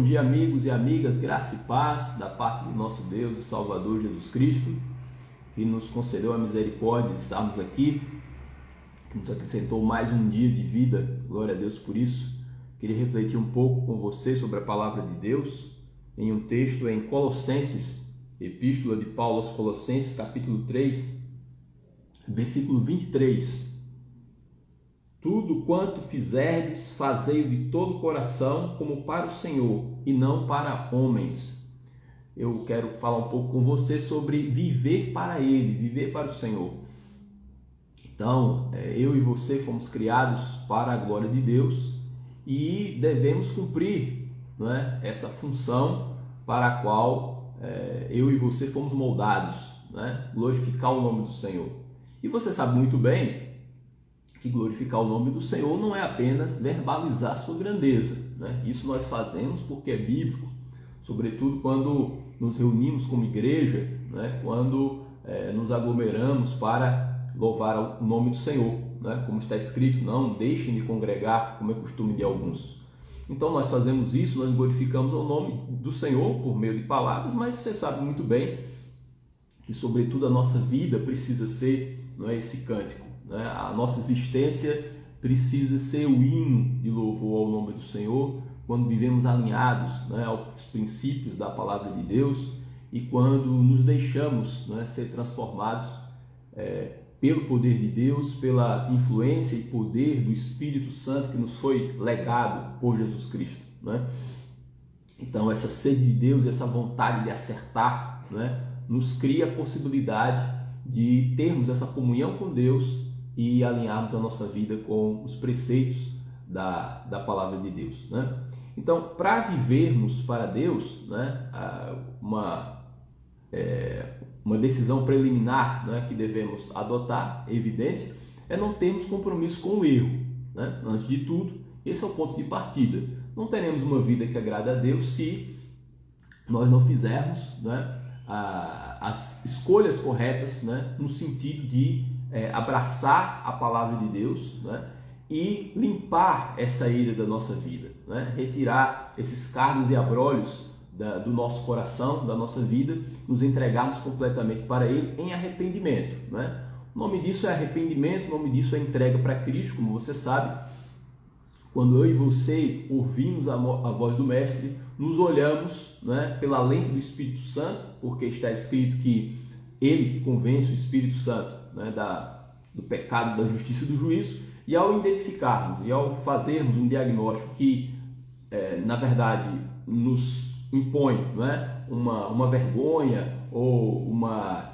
Bom dia, amigos e amigas, graça e paz da parte do nosso Deus e Salvador Jesus Cristo, que nos concedeu a misericórdia de estarmos aqui, que nos acrescentou mais um dia de vida. Glória a Deus por isso. Queria refletir um pouco com você sobre a palavra de Deus em um texto em Colossenses, Epístola de Paulo aos Colossenses, capítulo 3, versículo 23. Tudo quanto fizerdes, fazei-o de todo o coração, como para o Senhor, e não para homens. Eu quero falar um pouco com você sobre viver para Ele, viver para o Senhor. Então, eu e você fomos criados para a glória de Deus e devemos cumprir, não é, essa função para a qual eu e você fomos moldados, né? Glorificar o nome do Senhor. E você sabe muito bem que glorificar o nome do Senhor não é apenas verbalizar sua grandeza, né? Isso nós fazemos porque é bíblico, sobretudo quando nos reunimos como igreja, né? Quando nos aglomeramos para louvar o nome do Senhor, né? Como está escrito, não deixem de congregar, como é costume de alguns. Então nós fazemos isso, nós glorificamos o nome do Senhor por meio de palavras, mas você sabe muito bem que sobretudo a nossa vida precisa ser, não é, esse cântico. A nossa existência precisa ser o hino de louvor ao nome do Senhor, quando vivemos alinhados, né, aos princípios da palavra de Deus e quando nos deixamos, né, ser transformados pelo poder de Deus, pela influência e poder do Espírito Santo que nos foi legado por Jesus Cristo, né? Então essa sede de Deus, essa vontade de acertar, né, nos cria a possibilidade de termos essa comunhão com Deus e alinharmos a nossa vida com os preceitos da palavra de Deus, né? Então, para vivermos para Deus, né, uma decisão preliminar, né, que devemos adotar, evidente, é não termos compromisso com o erro, né? Antes de tudo, esse é o ponto de partida. Não teremos uma vida que agrada a Deus se nós não fizermos, né, as escolhas corretas, né, no sentido de abraçar a palavra de Deus, né, e limpar essa ilha da nossa vida, né, retirar esses cargos e abrolhos do nosso coração, da nossa vida, nos entregarmos completamente para Ele em arrependimento, né? O nome disso é arrependimento, o nome disso é entrega para Cristo, como você sabe. Quando eu e você ouvimos a voz do Mestre, nos olhamos, né, pela lente do Espírito Santo, porque está escrito que Ele que convence o Espírito Santo, né, do pecado, da justiça e do juízo, e ao identificarmos e ao fazermos um diagnóstico que, na verdade, nos impõe, não é, uma vergonha ou uma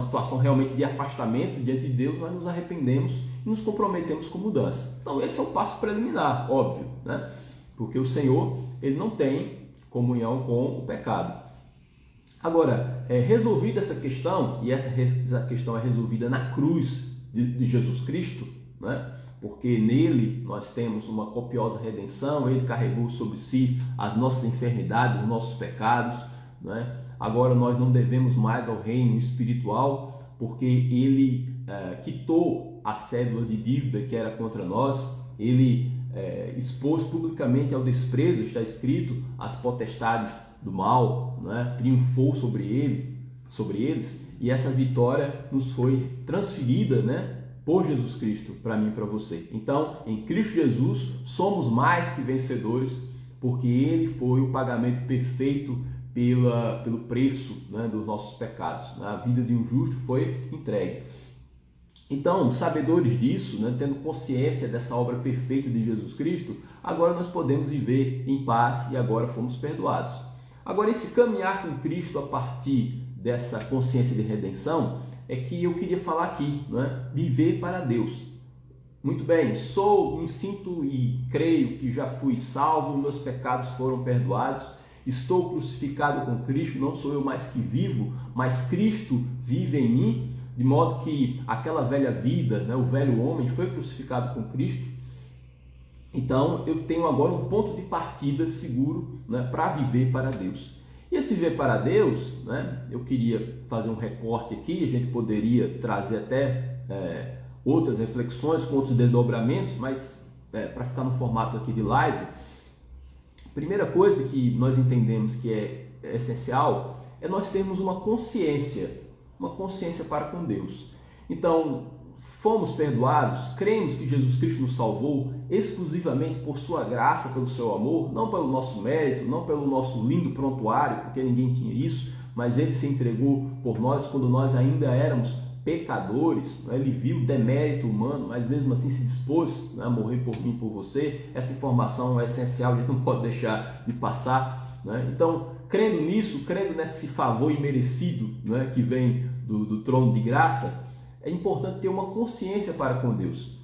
situação realmente de afastamento diante de Deus, nós nos arrependemos e nos comprometemos com mudança. Então esse é o passo preliminar, óbvio, né? Porque o Senhor, Ele não tem comunhão com o pecado. Agora, resolvida essa questão, e essa questão é resolvida na cruz de Jesus Cristo, né? Porque nele nós temos uma copiosa redenção, Ele carregou sobre si as nossas enfermidades, os nossos pecados, né? Agora nós não devemos mais ao reino espiritual, porque Ele quitou a cédula de dívida que era contra nós, Ele expôs publicamente ao desprezo, está escrito, as potestades do mal, né? Triunfou sobre eles, e essa vitória nos foi transferida, né, por Jesus Cristo para mim e para você. Então, em Cristo Jesus, somos mais que vencedores, porque Ele foi o pagamento perfeito pelo preço, né, dos nossos pecados. A vida de um justo foi entregue. Então, sabedores disso, né, tendo consciência dessa obra perfeita de Jesus Cristo, agora nós podemos viver em paz e agora fomos perdoados. Agora, esse caminhar com Cristo a partir dessa consciência de redenção é que eu queria falar aqui, né? Viver para Deus. Muito bem, me sinto e creio que já fui salvo, meus pecados foram perdoados, estou crucificado com Cristo, não sou eu mais que vivo, mas Cristo vive em mim, de modo que aquela velha vida, né, o velho homem foi crucificado com Cristo. Então eu tenho agora um ponto de partida seguro, né, para viver para Deus. E esse viver para Deus, né, eu queria fazer um recorte aqui, a gente poderia trazer até outras reflexões com outros desdobramentos, mas para ficar no formato aqui de live, Primeira coisa que nós entendemos que é essencial é nós termos uma consciência para com Deus. Então, fomos perdoados, cremos que Jesus Cristo nos salvou exclusivamente por sua graça, pelo seu amor, não pelo nosso mérito, não pelo nosso lindo prontuário, porque ninguém tinha isso, mas ele se entregou por nós quando nós ainda éramos pecadores, né? Ele viu o demérito humano, mas mesmo assim se dispôs, né, a morrer por mim, por você. Essa informação é essencial, a gente não pode deixar de passar, né? Então, crendo nisso, crendo nesse favor imerecido, né, que vem do trono de graça, é importante ter uma consciência para com Deus.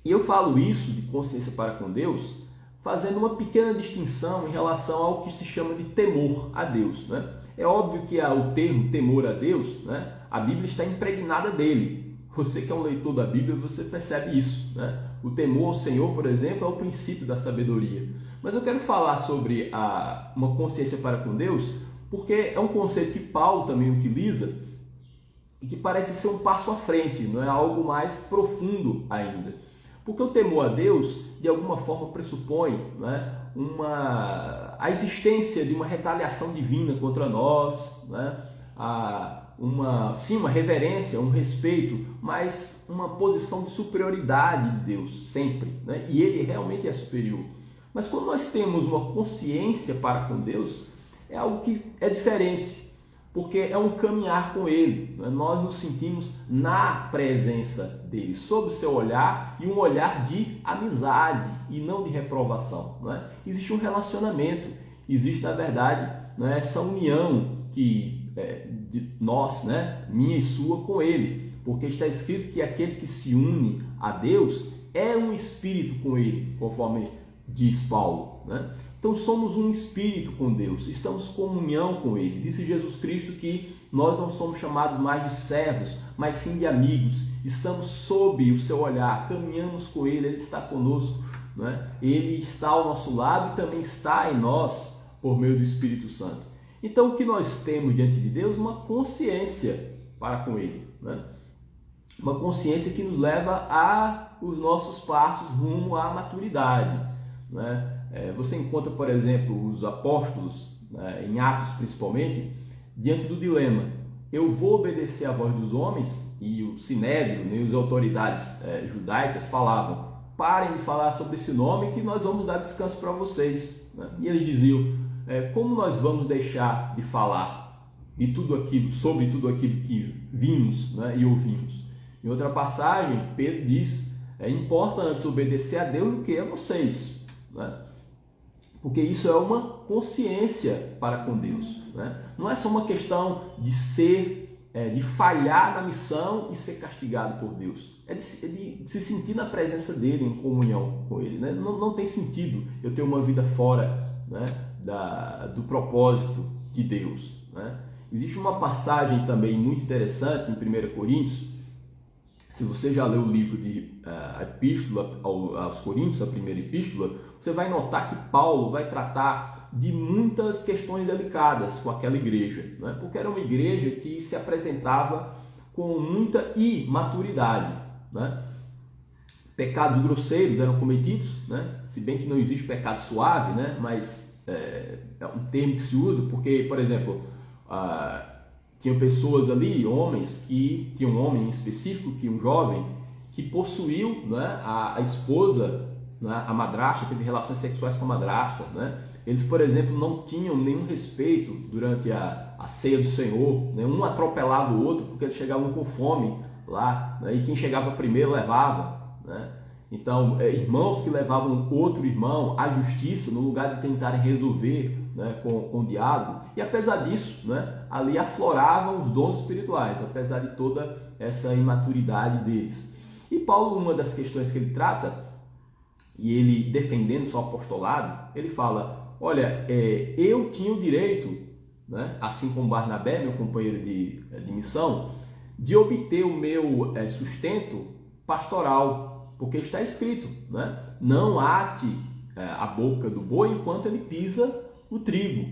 E eu falo isso de consciência para com Deus fazendo uma pequena distinção em relação ao que se chama de temor a Deus, né? É óbvio que o termo temor a Deus, né, a Bíblia está impregnada dele. Você que é um leitor da Bíblia, você percebe isso, né? O temor ao Senhor, por exemplo, é o princípio da sabedoria. Mas eu quero falar sobre uma consciência para com Deus, porque é um conceito que Paulo também utiliza e que parece ser um passo à frente, não é algo mais profundo ainda. Porque o temor a Deus, de alguma forma, pressupõe, né, a existência de uma retaliação divina contra nós, né, uma reverência, um respeito, mas uma posição de superioridade de Deus, sempre, né? E ele realmente é superior. Mas quando nós temos uma consciência para com Deus, é algo que é diferente, porque é um caminhar com Ele, né? Nós nos sentimos na presença dele, sob o seu olhar, e um olhar de amizade e não de reprovação, né? Existe um relacionamento, existe na verdade, né, essa união de nós, né, minha e sua, com Ele, porque está escrito que aquele que se une a Deus é um espírito com Ele, conforme diz Paulo, né? Então somos um espírito com Deus, estamos em comunhão com Ele. Disse Jesus Cristo que nós não somos chamados mais de servos, mas sim de amigos. Estamos sob o seu olhar, caminhamos com Ele, Ele está conosco, né? Ele está ao nosso lado e também está em nós por meio do Espírito Santo. Então o que nós temos diante de Deus? Uma consciência para com Ele, né? Uma consciência que nos leva a os nossos passos rumo à maturidade, né? Você encontra, por exemplo, os apóstolos, né, em Atos principalmente, diante do dilema: eu vou obedecer à voz dos homens? E o Sinédrio, né, as autoridades judaicas falavam: parem de falar sobre esse nome que nós vamos dar descanso para vocês, né? E eles diziam: como nós vamos deixar de falar de tudo aquilo, sobre tudo aquilo que vimos, né, e ouvimos? Em outra passagem, Pedro diz: importa antes obedecer a Deus do que a vocês, né? Porque isso é uma consciência para com Deus, né? Não é só uma questão de de falhar na missão e ser castigado por Deus. É de se sentir na presença dele, em comunhão com ele, né? Não tem sentido eu ter uma vida fora, né, do propósito de Deus, né? Existe uma passagem também muito interessante em 1 Coríntios. Se você já leu o livro de Epístola aos Coríntios, a primeira epístola, você vai notar que Paulo vai tratar de muitas questões delicadas com aquela igreja, né? Porque era uma igreja que se apresentava com muita imaturidade, né? Pecados grosseiros eram cometidos, né? Se bem que não existe pecado suave, né? Mas é um termo que se usa porque, por exemplo, tinham pessoas ali, homens, que tinha um homem em específico, que um jovem, que possuiu, né, a esposa, né, a madrasta, teve relações sexuais com a madrasta, né? Eles, por exemplo, não tinham nenhum respeito durante a ceia do Senhor, né? Um atropelava o outro porque eles chegavam com fome lá, né? E quem chegava primeiro levava, né? Então, irmãos que levavam outro irmão à justiça no lugar de tentarem resolver, né, com o diálogo. E apesar disso, né, ali afloravam os dons espirituais, apesar de toda essa imaturidade deles. E Paulo, uma das questões que ele trata, e ele defendendo seu apostolado, ele fala: olha, eu tinha o direito, né, assim como Barnabé, meu companheiro de missão, de obter o meu sustento pastoral, porque está escrito, né, não ate a boca do boi enquanto ele pisa o trigo,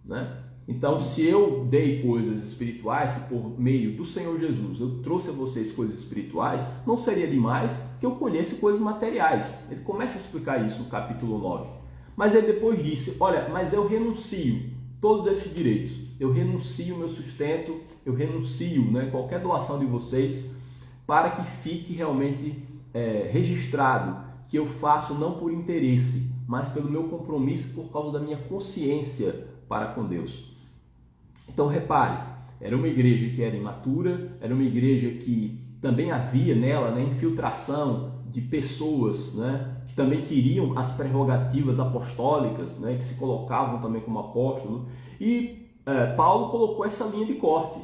né? Então, se eu dei coisas espirituais, se por meio do Senhor Jesus eu trouxe a vocês coisas espirituais, não seria demais que eu colhesse coisas materiais. Ele começa a explicar isso no capítulo 9. Mas ele depois disse, olha, mas eu renuncio todos esses direitos, eu renuncio meu sustento, eu renuncio, né, qualquer doação de vocês, para que fique realmente registrado que eu faço não por interesse, mas pelo meu compromisso, por causa da minha consciência para com Deus. Então repare, era uma igreja que era imatura, era uma igreja que também havia nela, né, infiltração de pessoas, né, que também queriam as prerrogativas apostólicas, né, que se colocavam também como apóstolo. E Paulo colocou essa linha de corte.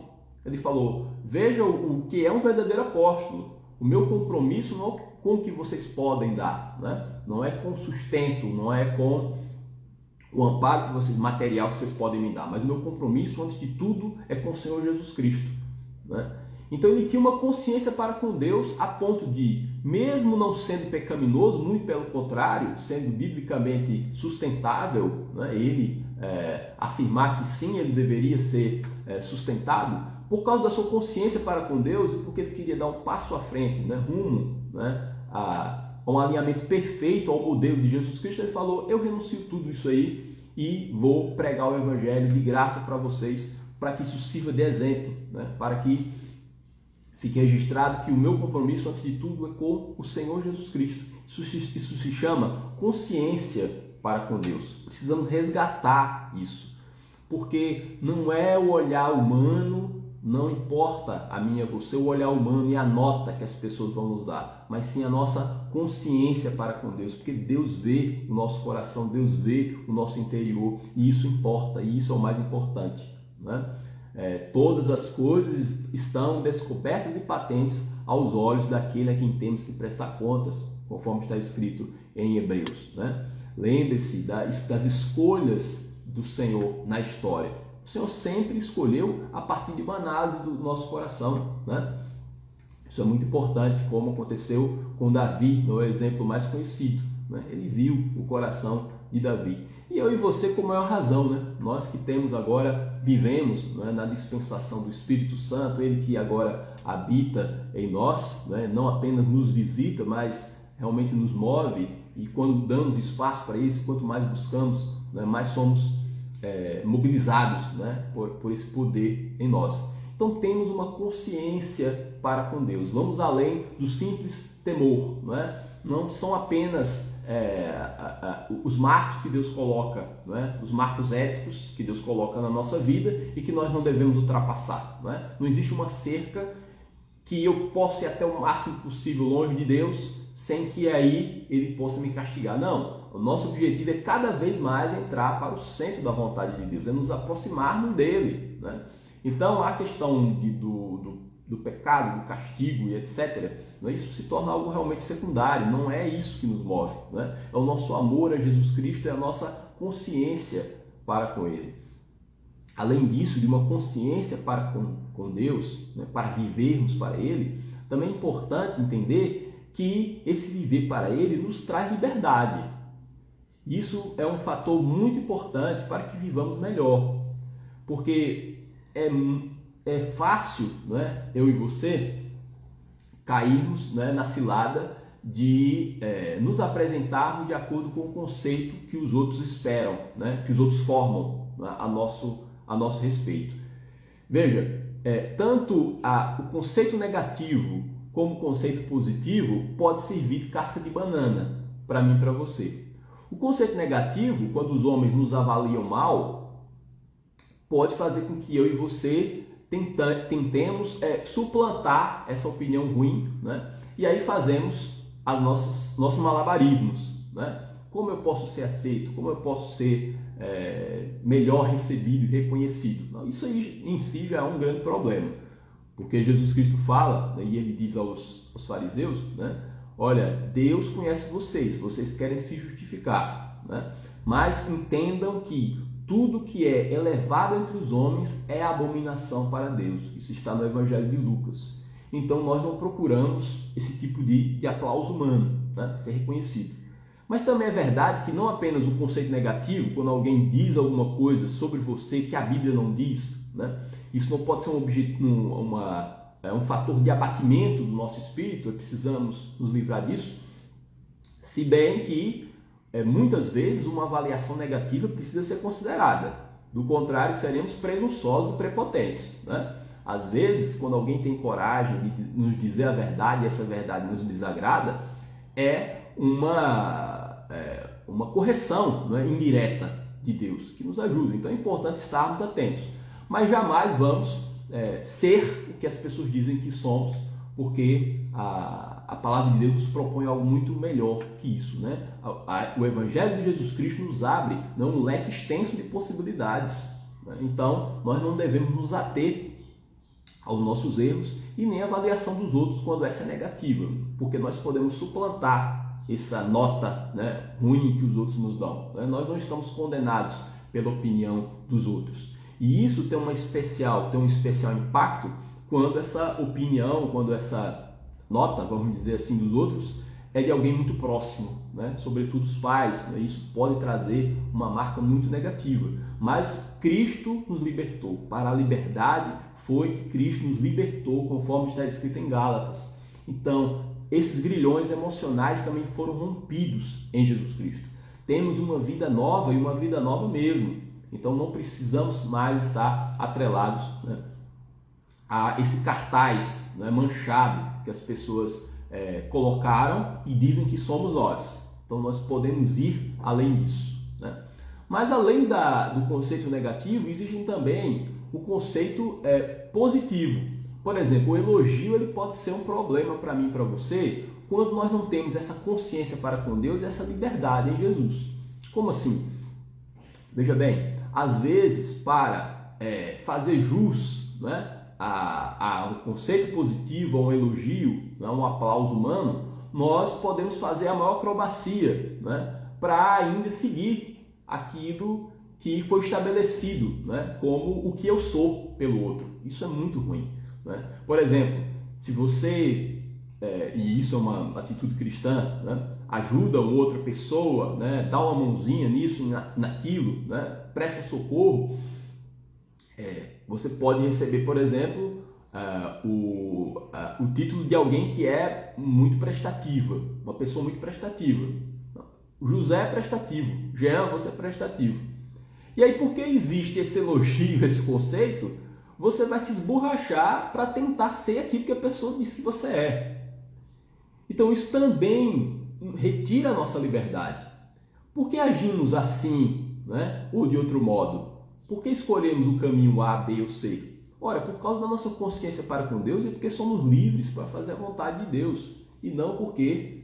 Ele falou, veja o que é um verdadeiro apóstolo. O meu compromisso não é com o que vocês podem dar, né? Não é com sustento, não é com o amparo material que vocês podem me dar, mas o meu compromisso, antes de tudo, é com o Senhor Jesus Cristo, né? Então ele tinha uma consciência para com Deus a ponto de, mesmo não sendo pecaminoso, muito pelo contrário, sendo biblicamente sustentável, né, ele afirmar que sim, ele deveria ser sustentado, por causa da sua consciência para com Deus e porque ele queria dar um passo à frente, né, rumo, né, a um alinhamento perfeito ao modelo de Jesus Cristo. Ele falou, eu renuncio tudo isso aí e vou pregar o Evangelho de graça para vocês, para que isso sirva de exemplo, né, para que fique registrado que o meu compromisso, antes de tudo, é com o Senhor Jesus Cristo. Isso se chama consciência para com Deus. Precisamos resgatar isso, porque não é o olhar humano, não importa a mim e a você o olhar humano e a nota que as pessoas vão nos dar, mas sim a nossa consciência para com Deus, porque Deus vê o nosso coração, Deus vê o nosso interior, e isso importa, e isso é o mais importante, né? Todas as coisas estão descobertas e patentes aos olhos daquele a quem temos que prestar contas, conforme está escrito em Hebreus, né? Lembre-se das escolhas do Senhor na história. O Senhor sempre escolheu a partir de uma análise do nosso coração, né? Isso é muito importante, como aconteceu com Davi, no exemplo mais conhecido, né? Ele viu o coração de Davi. E eu e você com maior razão, né? Nós que temos agora, vivemos, né, na dispensação do Espírito Santo, ele que agora habita em nós, né? Não apenas nos visita, mas realmente nos move, e quando damos espaço para isso, quanto mais buscamos, né, mais somos mobilizados, né, por esse poder em nós. Então temos uma consciência para com Deus. Vamos além do simples temor, né? Não são apenas os marcos que Deus coloca, né? Os marcos éticos que Deus coloca na nossa vida e que nós não devemos ultrapassar, né? Não existe uma cerca que eu possa ir até o máximo possível longe de Deus sem que aí ele possa me castigar. Não, o nosso objetivo é cada vez mais entrar para o centro da vontade de Deus, é nos aproximarmos dele, né? Então a questão do pecado, do castigo e etc., né, isso se torna algo realmente secundário, não é isso que nos move, né? É o nosso amor a Jesus Cristo, é a nossa consciência para com Ele. Além disso, de uma consciência para com Deus, né, para vivermos para Ele, também é importante entender que esse viver para Ele nos traz liberdade. Isso é um fator muito importante para que vivamos melhor, porque é fácil, né, eu e você cairmos, né, na cilada de nos apresentarmos de acordo com o conceito que os outros esperam, né, que os outros formam, né, a nosso respeito. Veja, tanto o conceito negativo como o conceito positivo pode servir de casca de banana para mim e para você. O conceito negativo, quando os homens nos avaliam mal, pode fazer com que eu e você tentemos suplantar essa opinião ruim, né? E aí fazemos nossos malabarismos, né? Como eu posso ser aceito? Como eu posso ser melhor recebido e reconhecido? Não, isso aí em si já é um grande problema, porque Jesus Cristo fala, né, e ele diz aos fariseus, né? Olha, Deus conhece vocês querem se justificar, né? Mas entendam que tudo que é elevado entre os homens é abominação para Deus. Isso está no Evangelho de Lucas. Então nós não procuramos esse tipo de aplauso humano, né? Ser reconhecido. Mas também é verdade que não apenas o conceito negativo, quando alguém diz alguma coisa sobre você que a Bíblia não diz, né? Isso não pode ser um fator de abatimento do nosso espírito, precisamos nos livrar disso, se bem que muitas vezes uma avaliação negativa precisa ser considerada. Do contrário, seremos presunçosos e prepotentes, né? Às vezes, quando alguém tem coragem de nos dizer a verdade e essa verdade nos desagrada, é uma correção, né, indireta de Deus, que nos ajuda. Então é importante estarmos atentos. Mas jamais vamos ser o que as pessoas dizem que somos, porque a palavra de Deus nos propõe algo muito melhor que isso, né? O Evangelho de Jesus Cristo nos abre, né, um leque extenso de possibilidades, né? Então nós não devemos nos ater aos nossos erros e nem à avaliação dos outros quando essa é negativa, porque nós podemos suplantar essa nota, né, ruim que os outros nos dão, né? Nós não estamos condenados pela opinião dos outros. E isso tem um especial impacto quando essa opinião, quando essa nota, vamos dizer assim, dos outros é de alguém muito próximo, né? Sobretudo os pais, né? Isso pode trazer uma marca muito negativa. Mas Cristo nos libertou. Para a liberdade foi que Cristo nos libertou, conforme está escrito em Gálatas. Então, esses grilhões emocionais também foram rompidos em Jesus Cristo. Temos uma vida nova e uma vida nova mesmo. Então não precisamos mais estar atrelados, né, a esse cartaz, né, manchado que as pessoas colocaram e dizem que somos nós. Então nós podemos ir além disso, né? Mas além do conceito negativo, existe também o conceito positivo. Por exemplo, o elogio ele pode ser um problema para mim e para você quando nós não temos essa consciência para com Deus e essa liberdade em Jesus. Como assim? Veja bem, às vezes para fazer jus, né, a um conceito positivo, a um elogio, né, um aplauso humano, nós podemos fazer a maior acrobacia, né, para ainda seguir aquilo que foi estabelecido, né, como o que eu sou pelo outro. Isso é muito ruim, né? Por exemplo, se você, e isso é uma atitude cristã, né, ajuda outra pessoa, né, dá uma mãozinha nisso, naquilo, né, presta socorro, você pode receber, por exemplo, o título de alguém que é muito prestativa, uma pessoa muito prestativa. José é prestativo, Jean, você é prestativo. E aí, porque existe esse elogio, esse conceito, você vai se esborrachar para tentar ser aquilo que a pessoa diz que você é. Então isso também retira a nossa liberdade. Por que agimos assim, né, ou de outro modo? Por que escolhemos o caminho A, B ou C? Ora, por causa da nossa consciência para com Deus e porque somos livres para fazer a vontade de Deus. E não porque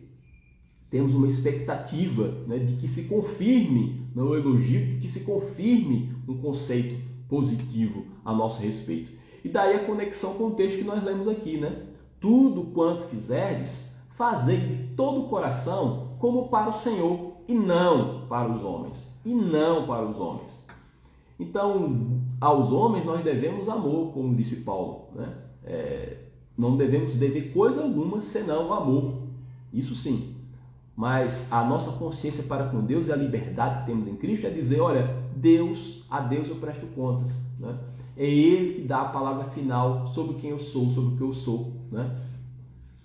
temos uma expectativa, né, de que se confirme no elogio, de que se confirme um conceito positivo a nosso respeito. E daí a conexão com o texto que nós lemos aqui, né? Tudo quanto fizerdes, fazei de todo o coração como para o Senhor e não para os homens. E não para os homens. Então, aos homens nós devemos amor, como disse Paulo, né? Não devemos dever coisa alguma senão o amor. Isso sim. Mas a nossa consciência para com Deus e a liberdade que temos em Cristo é dizer, olha, a Deus eu presto contas, né? É Ele que dá a palavra final sobre quem eu sou, sobre o que eu sou, né?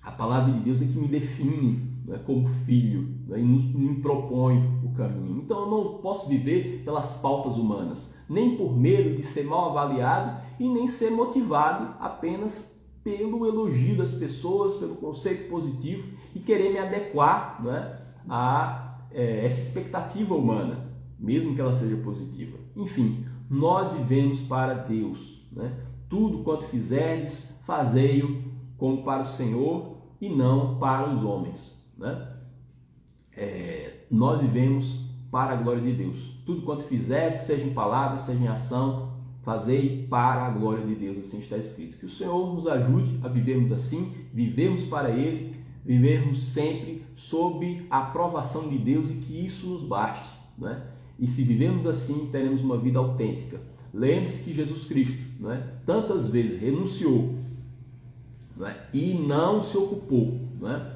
A palavra de Deus é que me define, né, como filho, né, e me propõe o caminho. Então eu não posso viver pelas pautas humanas, nem por medo de ser mal avaliado e nem ser motivado apenas pelo elogio das pessoas, pelo conceito positivo e querer me adequar, né, a essa expectativa humana, mesmo que ela seja positiva. Enfim, nós vivemos para Deus, né? Tudo quanto fizerdes, fazei-o como para o Senhor e não para os homens, né? Nós vivemos para a glória de Deus. Tudo quanto fizerdes, seja em palavra, seja em ação, fazei para a glória de Deus, assim está escrito. Que o Senhor nos ajude a vivermos assim, vivermos para Ele, vivermos sempre sob a aprovação de Deus e que isso nos baste, né? E se vivemos assim, teremos uma vida autêntica. Lembre-se que Jesus Cristo, né, tantas vezes renunciou, né, e não se ocupou, né,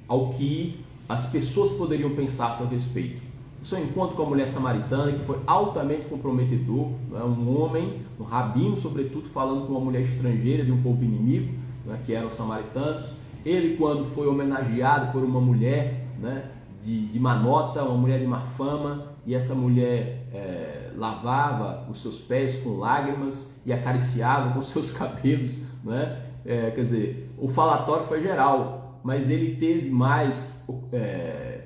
ao que as pessoas poderiam pensar a seu respeito. O seu encontro com a mulher samaritana, que foi altamente comprometedor, né, um homem, um rabino sobretudo, falando com uma mulher estrangeira de um povo inimigo, né, que eram os samaritanos. Ele, quando foi homenageado por uma mulher, né, de má nota, uma mulher de má fama, e essa mulher lavava os seus pés com lágrimas e acariciava com seus cabelos, né? Quer dizer, o falatório foi geral, mas ele teve mais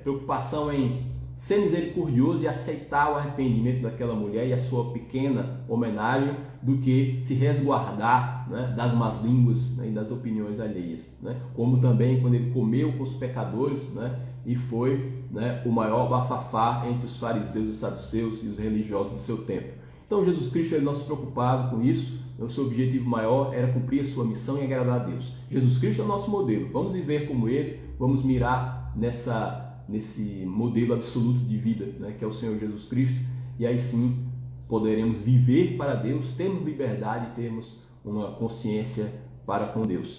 preocupação em ser misericordioso e aceitar o arrependimento daquela mulher e a sua pequena homenagem, do que se resguardar, né, das más línguas, né, e das opiniões alheias, né? Como também quando ele comeu com os pecadores, né, e foi, né, o maior bafafá entre os fariseus, os saduceus e os religiosos do seu tempo. Então Jesus Cristo, ele não se preocupava com isso. O seu objetivo maior era cumprir a sua missão e agradar a Deus. Jesus Cristo é o nosso modelo. Vamos viver como ele, vamos mirar nesse modelo absoluto de vida, né, que é o Senhor Jesus Cristo, e aí sim poderemos viver para Deus, termos liberdade e termos uma consciência para com Deus.